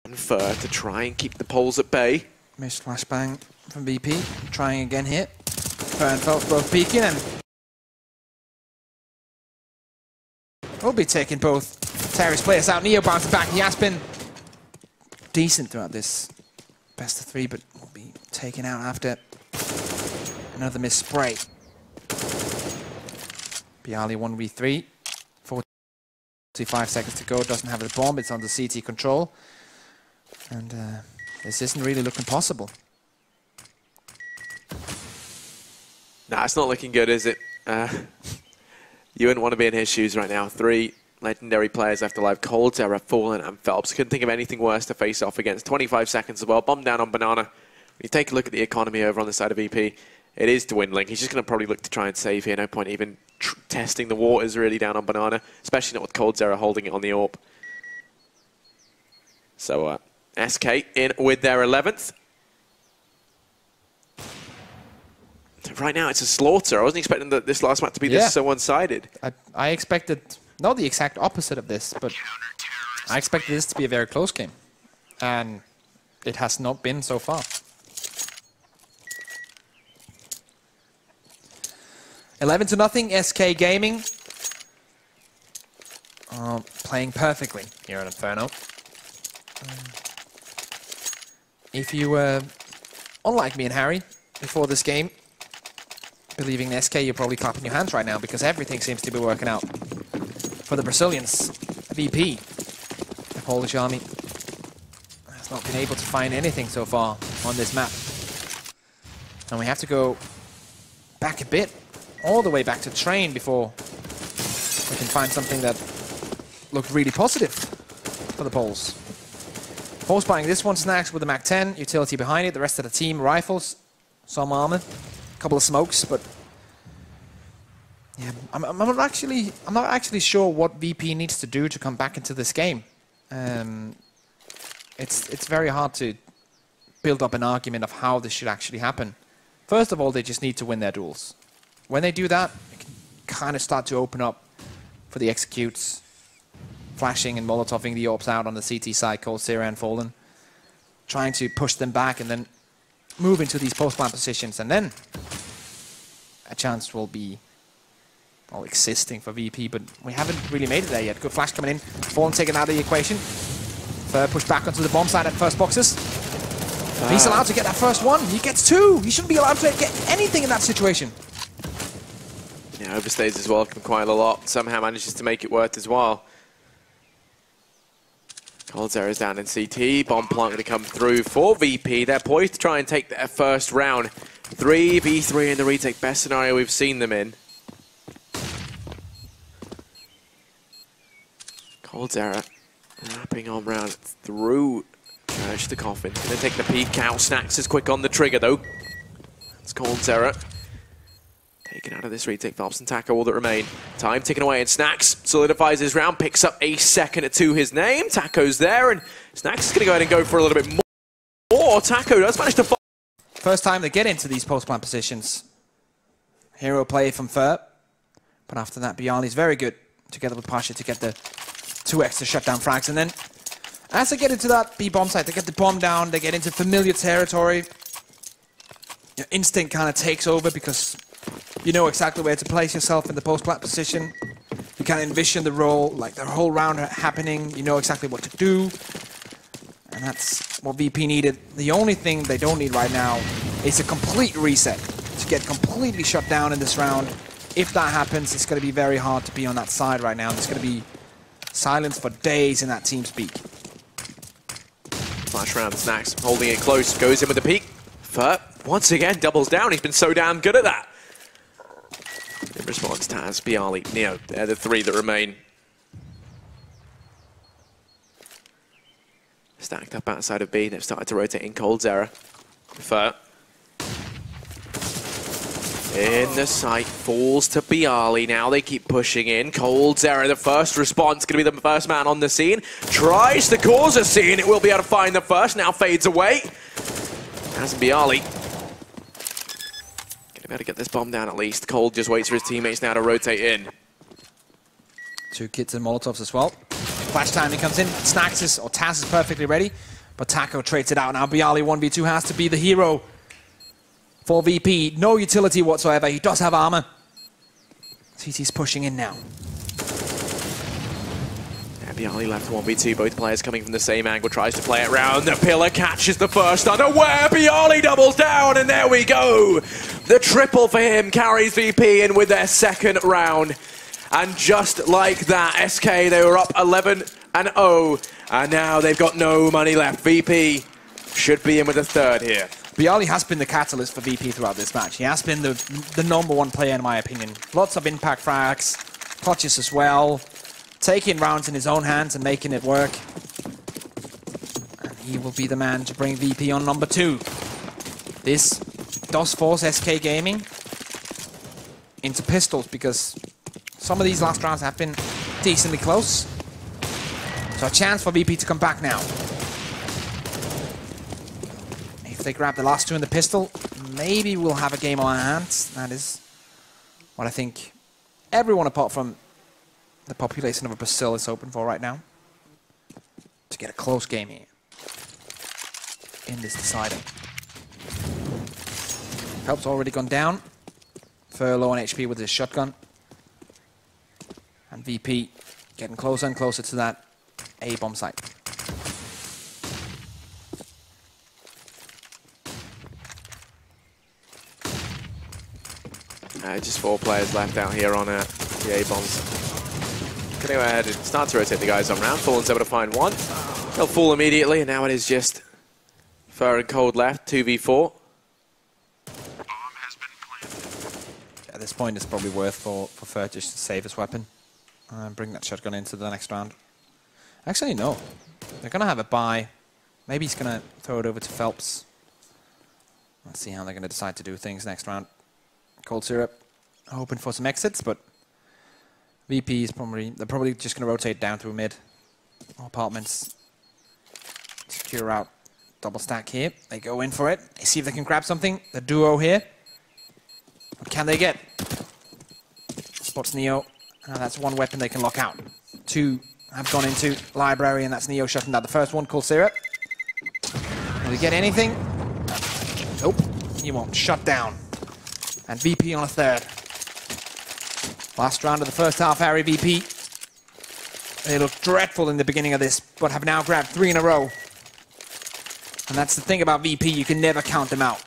And Fur to try and keep the poles at bay. Missed flashbang from VP. Trying again here. Fur and Phelps both peeking, and we'll be taking both Terry's players out. Neo bouncing back. He has been decent throughout this best of 3, but will be taken out after another missed spray. Bialy 1v3. 45 seconds to go. Doesn't have the bomb. It's under CT control. And this isn't really looking possible. Nah, it's not looking good, is it? You wouldn't want to be in his shoes right now. 3 legendary players left alive. coldzera, Fallen, and Phelps. Couldn't think of anything worse to face off against. 25 seconds as well. Bomb down on Banana. When you take a look at the economy over on the side of VP, it is dwindling. He's just going to probably look to try and save here. No point even testing the waters really down on Banana, especially not with coldzera holding it on the AWP. So SK in with their 11th. Right now, it's a slaughter. I wasn't expecting this last match to be this so one-sided. I expected, not the exact opposite of this, but I expected this to be a very close game. And it has not been so far. 11-0, SK Gaming. Playing perfectly here at Inferno. If you were, unlike me and Harry, before this game, believing in SK, you're probably clapping your hands right now because everything seems to be working out for the Brazilians. VP, the Polish army, has not been able to find anything so far on this map. And we have to go back a bit, all the way back to train before we can find something that looked really positive for the Poles. Poles buying this one, Snacks with the Mac-10, utility behind it, the rest of the team, rifles, some armor, a couple of smokes, but yeah, I'm not actually sure what VP needs to do to come back into this game. It's very hard to build up an argument of how this should actually happen. First of all, they just need to win their duels. When they do that, it can kind of start to open up for the executes, flashing and molotoving the AWPs out on the CT side, coldzera and Fallen, trying to push them back and then move into these post-plant positions, and then a chance will be existing for VP, but we haven't really made it there yet. Good flash coming in, Fallen taken out of the equation. Fur pushed back onto the bomb side at first boxes. He's allowed to get that first one. He gets 2. He shouldn't be allowed to get anything in that situation. Yeah, overstays as well quite a lot. Somehow manages to make it work as well. coldzera's down in CT. Bomb plant going to come through for VP. They're poised to try and take their first round. 3v3 in the retake. Best scenario we've seen them in. coldzera wrapping on round through the coffin. Going to take the peek out. Snacks is quick on the trigger though. It's coldzera. Taken out of this retake. Phelps and Taco all that remain. Time ticking away, and Snacks solidifies his round, picks up a second to his name. Taco's there, and Snacks is going to go ahead and go for a little bit more. Taco does manage to find. First time they get into these post-plant positions. Hero play from Fur. But after that, Bialy's very good together with Pasha to get the 2 extra shutdown frags. And then, as they get into that B-bomb site, they get the bomb down, they get into familiar territory. Your instinct kind of takes over because you know exactly where to place yourself in the post-plant position. You can envision the role, like the whole round happening. You know exactly what to do. And that's what VP needed. The only thing they don't need right now is a complete reset to get completely shut down in this round. If that happens, it's going to be very hard to be on that side right now. There's going to be silence for days in that team speak. Flash round, Snacks holding it close, goes in with the peek. Fur, once again, doubles down. He's been so damn good at that. In response, Taz, Bialy, Neo, they're the 3 that remain. Stacked up outside of B, they've started to rotate in coldzera. Fur. In the sight, falls to Bialy. Now they keep pushing in. coldzera, the first response, going to be the first man on the scene. Tries to cause a scene. It will be able to find the first. Now fades away. As Bialy. Going to be able to get this bomb down at least. Cold just waits for his teammates now to rotate in. 2 kits and Molotovs as well. Flash timing comes in. Snacks is, or Taz is perfectly ready. But Taco trades it out. Now Bialy 1v2 has to be the hero for VP. No utility whatsoever. He does have armor. CT's pushing in now. Bialy left 1v2, both players coming from the same angle, tries to play it round. The pillar catches the first unaware. Bialy doubles down, and there we go. The triple for him carries VP in with their second round. And just like that, SK, they were up 11-0, and now they've got no money left. VP should be in with a third here. Bialy has been the catalyst for VP throughout this match. He has been the #1 player, in my opinion. Lots of impact frags, clutches as well. Taking rounds in his own hands and making it work. And he will be the man to bring VP on #2. This does force SK Gaming into pistols because some of these last rounds have been decently close. So a chance for VP to come back now. If they grab the last two in the pistol, maybe we'll have a game on our hands. That is what I think everyone apart from the population of Brazil is open for right now. To get a close game here in this decider. Help's already gone down. Low on HP with his shotgun. And VP getting closer and closer to that A bomb site. Just 4 players left out here on the A bombs. Gonna go ahead and start to rotate the guys on round. Fallen's able to find one. They'll fall immediately, and now it is just Fur and Cold left, 2v4. At this point, it's probably worth for Fur just to save his weapon and bring that shotgun into the next round. Actually, no. They're gonna have a buy. Maybe he's gonna throw it over to Phelps. Let's see how they're gonna decide to do things next round. Cold Syrup, hoping for some exits, but VP is they're probably just going to rotate down through mid. Apartments. Secure out double stack here. They go in for it. They see if they can grab something. The duo here. What can they get? Spots Neo. That's one weapon they can lock out. 2 have gone into library, and that's Neo shutting down the first one. Cold Syrup. Will he get anything? Nope. He won't. Shut down. And VP on a third. Last round of the first half, Harry VP. They looked dreadful in the beginning of this, but have now grabbed 3 in a row. And that's the thing about VP, you can never count them out.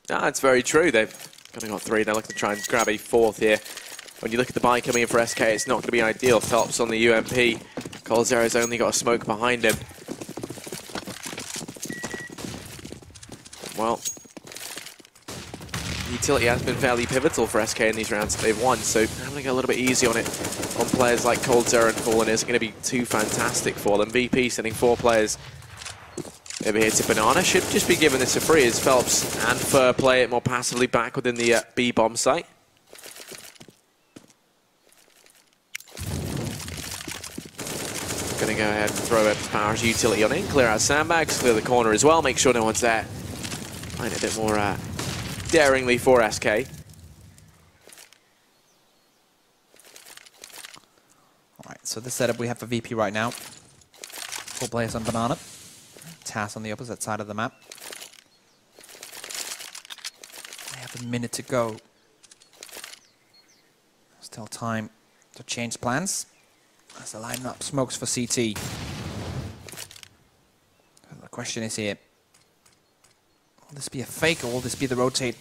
It's very true. They've kind of got 3. They're looking to try and grab a 4th here. When you look at the buy coming in for SK, it's not going to be ideal. Phelps on the UMP. Colzero's only got a smoke behind him. Well, utility has been fairly pivotal for SK in these rounds that they've won, so having to go a little bit easy on it on players like Cold Zero and Fallen isn't going to be too fantastic for them. VP sending 4 players over here to Banana. Should just be giving this a free as Phelps and Fur play it more passively back within the B bomb site. Going to go ahead and throw Epic Power's utility on in, clear out sandbags, clear the corner as well, make sure no one's there. Find it a bit more daringly for SK. Alright, so this setup we have for VP right now. 4 players on Banana. TAS on the opposite side of the map. They have a minute to go. Still time to change plans as the lineup smokes for CT. The question is here, will this be a fake or will this be the rotate?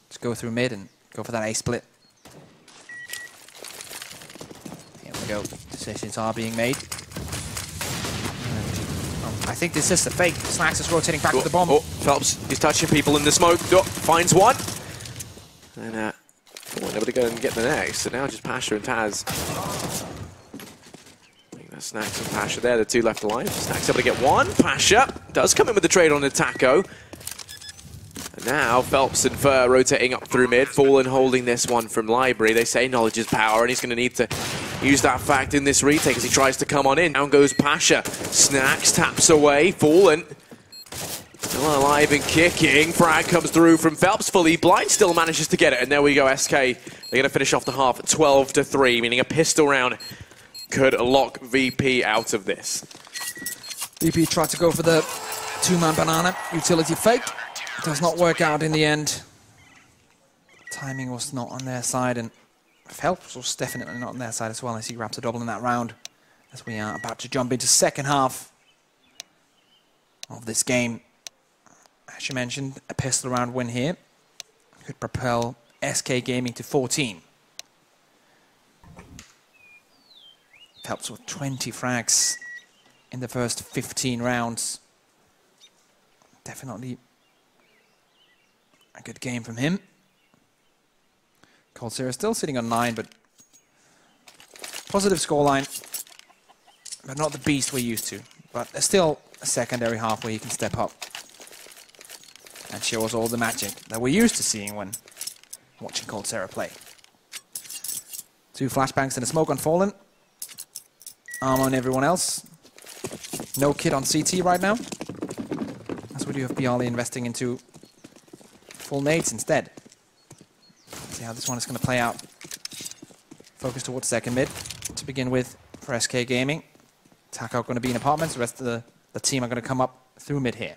Let's go through mid and go for that A split. Here we go. Decisions are being made. I think this is the fake. Snacks is rotating back to the bomb. Phelps, he's touching people in the smoke. Finds one. And we're able to go and get the next. So now just Pasha and Taz. Snacks and Pasha there, the 2 left alive. Snacks able to get 1. Pasha does come in with the trade on the Taco. And now Phelps and Fur rotating up through mid. Fallen holding this one from Library. They say knowledge is power, and he's going to need to use that fact in this retake as he tries to come on in. Down goes Pasha. Snacks taps away. Fallen still alive and kicking. Frag comes through from Phelps. Fully blind. Still manages to get it. And there we go, SK. They're going to finish off the half at 12-3, meaning a pistol round could lock VP out of this. VP tried to go for the two-man banana utility fake. Does not work out in the end. Timing was not on their side, and Phelps was definitely not on their side as well, as he grabs a double in that round, as we are about to jump into second half of this game. As you mentioned, a pistol round win here could propel SK Gaming to 14. Phelps with 20 frags in the first 15 rounds. Definitely a good game from him. Coldzera still sitting on 9, but positive scoreline, but not the beast we're used to. But there's still a secondary half where he can step up and show us all the magic that we're used to seeing when watching Coldzera play. 2 flashbangs and a smoke on Fallen. Arm on everyone else. No kit on CT right now, as we do have Bialy investing into full nades instead. See how this one is going to play out. Focus towards second mid to begin with for SK Gaming. Taka going to be in apartments. The rest of the team are going to come up through mid here.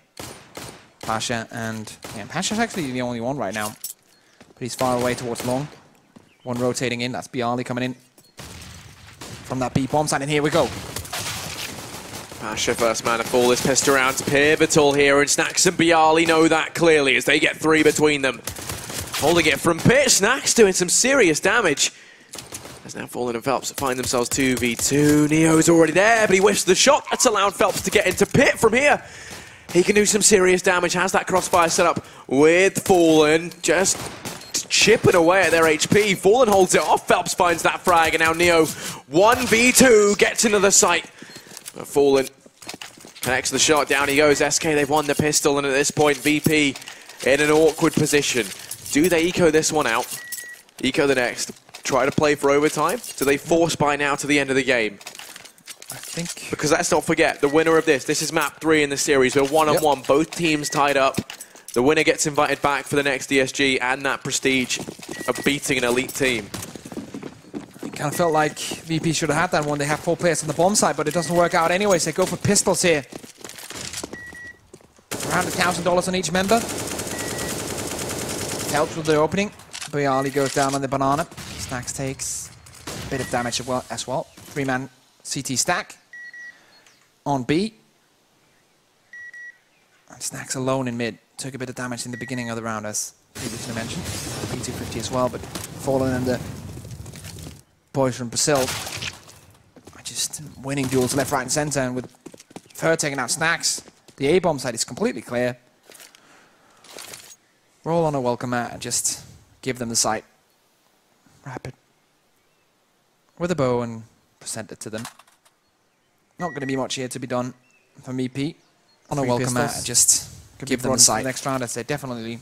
Pasha and... yeah, Pasha's actually the only one right now, but he's far away towards long. One rotating in. That's Bialy coming in from that B bomb side, and here we go. Pasha first man to fall. This pistol round's pivotal here, and Snacks and Bialy know that clearly as they get 3 between them. Holding it from Pit. Snacks doing some serious damage. As now Fallen and Phelps find themselves 2v2. Neo's already there, but he whiffs the shot. That's allowed Phelps to get into Pit from here. He can do some serious damage. Has that crossfire set up with Fallen. Just chipping away at their HP. Fallen holds it off. Phelps finds that frag, and now Neo 1v2 gets into the site. Fallen connects the shot. Down he goes. SK, they've won the pistol, and at this point, VP in an awkward position. Do they eco this one out? Eco the next. Try to play for overtime? Do they force by now to the end of the game? I think... because let's not forget, the winner of this is map 3 in the series. We're 1-on-1, Yep. both teams tied up. The winner gets invited back for the next ESG and that prestige of beating an elite team. It kind of felt like VP should have had that one. They have 4 players on the bomb side, but it doesn't work out anyway, so they go for pistols here. Around $1,000 on each member. Helps with the opening. Bialy goes down on the banana. Snacks takes a bit of damage as well. 3-man CT stack on B. And Snacks alone in mid. Took a bit of damage in the beginning of the round, as previously mentioned. P250 as well, but Fallen and the boys from Brazil are just winning duels left, right, and center. And with Fer taking out Snacks, the A-bomb side is completely clear. Roll on a welcome mat and just give them the sight. Wrap it with a bow and present it to them. Not going to be much here to be done from EP. On a welcome mat and just give them the sight. Next round, I'd say definitely